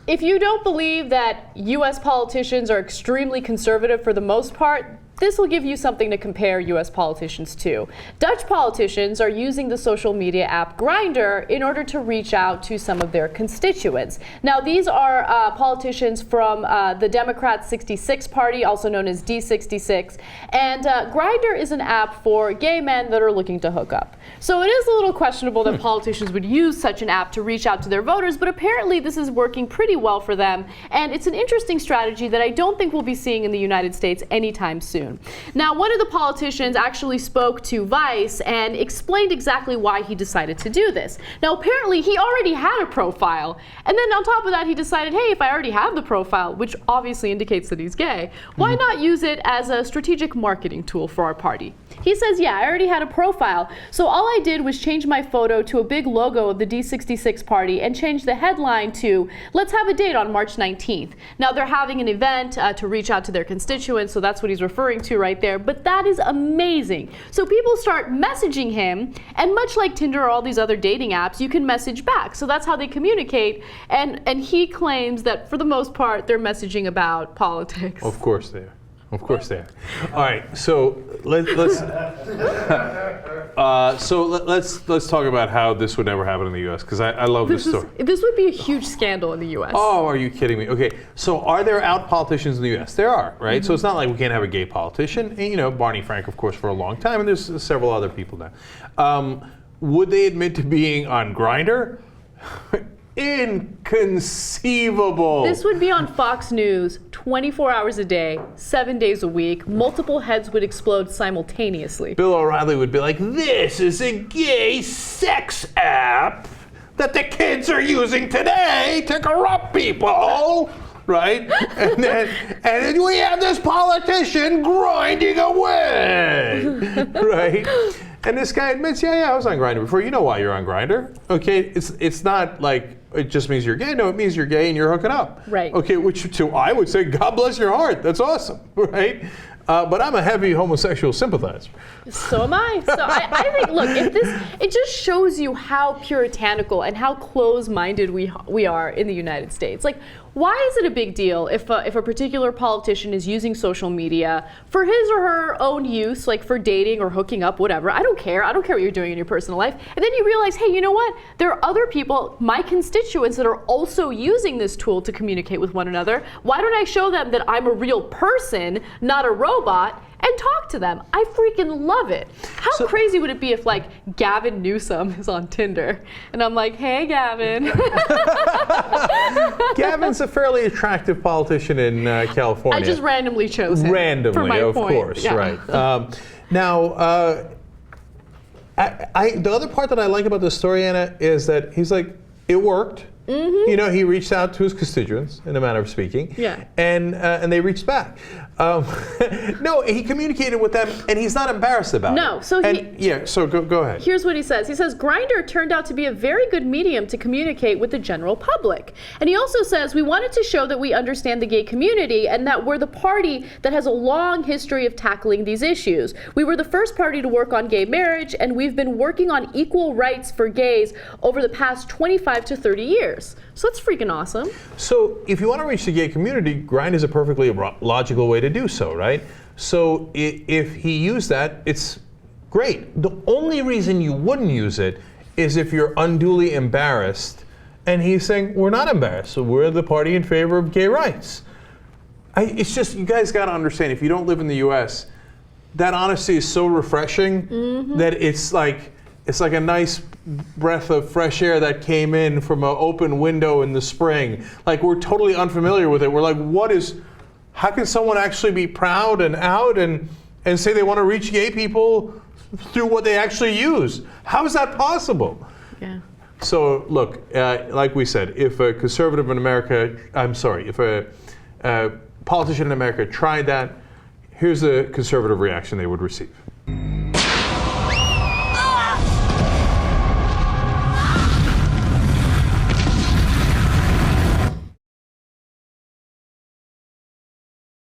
If you don't believe that U.S. politicians are extremely conservative for the most part, this will give you something to compare U.S. politicians to. Dutch politicians are using the social media app Grindr in order to reach out to some of their constituents. Now, these are politicians from the Democrat 66 party, also known as D66, and Grindr is an app for gay men that are looking to hook up. So it is a little questionable that politicians would use such an app to reach out to their voters, but apparently this is working pretty well for them, and it's an interesting strategy that I don't think we'll be seeing in the United States anytime soon. Now, one of the politicians actually spoke to Vice and explained exactly why he decided to do this. Now, apparently, he already had a profile, and then on top of that, he decided, hey, if I already have the profile, which obviously indicates that he's gay, why not use it as a strategic marketing tool for our party? He says, yeah, I already had a profile, so all I did was change my photo to a big logo of the D66 party and change the headline to, let's have a date on March 19th. Now, they're having an event to reach out to their constituents, so that's what he's referring to right there, but that is amazing. So people start messaging him, and much like Tinder or all these other dating apps, you can message back. So that's how they communicate, and he claims that for the most part, they're messaging about politics. Of course they are. Of course they are. All right, so let's talk about how this would never happen in the U.S. because I love this story. This would be a huge scandal in the U.S. Oh, are you kidding me? Okay, so are there out politicians in the U.S.? There are, right? So it's not like we can't have a gay politician. And, you know, Barney Frank, of course, for a long time, and there's several other people now. Would they admit to being on Grindr? Inconceivable. This would be on Fox News 24 hours a day, 7 days a week. Multiple heads would explode simultaneously. Bill O'Reilly would be like, this is a gay sex app that the kids are using today to corrupt people. Right? And then we have this politician grinding away. Right? And this guy admits, yeah, I was on Grindr before. You know why you're on Grindr. Okay, it's not like it just means you're gay. No, it means you're gay and you're hooking up. Right. Okay, which to I would say, God bless your heart. That's awesome, right? But I'm a heavy homosexual sympathizer. So am I. So I think, look, it just shows you how puritanical and how close-minded we are in the United States. Like, why is it a big deal if a particular politician is using social media for his or her own use, like for dating or hooking up, whatever? I don't care. I don't care what you're doing in your personal life. And then you realize, hey, you know what? There are other people, my constituents, that are also using this tool to communicate with one another. Why don't I show them that I'm a real person, not a robot, and talk to them? I freaking love it. How crazy would it be if, like, Gavin Newsom is on Tinder and I'm like, hey, Gavin. Gavin's a fairly attractive politician in California. I just randomly chose him. Randomly, for my of point. course, Yeah. right. Now, the other part that I like about this story, Anna, is that he's like, it worked. Mm-hmm. You know, he reached out to his constituents, in a manner of speaking, and they reached back. No, he communicated with them, and he's not embarrassed about it. No, so so go ahead. Here's what he says. He says, Grindr turned out to be a very good medium to communicate with the general public. And he also says, we wanted to show that we understand the gay community and that we're the party that has a long history of tackling these issues. We were the first party to work on gay marriage, and we've been working on equal rights for gays over the past 25 to 30 years. So that's freaking awesome. So if you want to reach the gay community, Grindr is a perfectly logical way to do so, right? So if he used that, it's great. The only reason you wouldn't use it is if you're unduly embarrassed. And he's saying, we're not embarrassed. So we're the party in favor of gay rights. It's just, you guys got to understand, if you don't live in the U.S., that honesty is so refreshing that it's like a nice breath of fresh air that came in from an open window in the spring. Like, we're totally unfamiliar with it. We're like, how can someone actually be proud and out and say they want to reach gay people through what they actually use? How is that possible? Yeah. So look, like we said, if a conservative in America, if a politician in America tried that, here's the conservative reaction they would receive.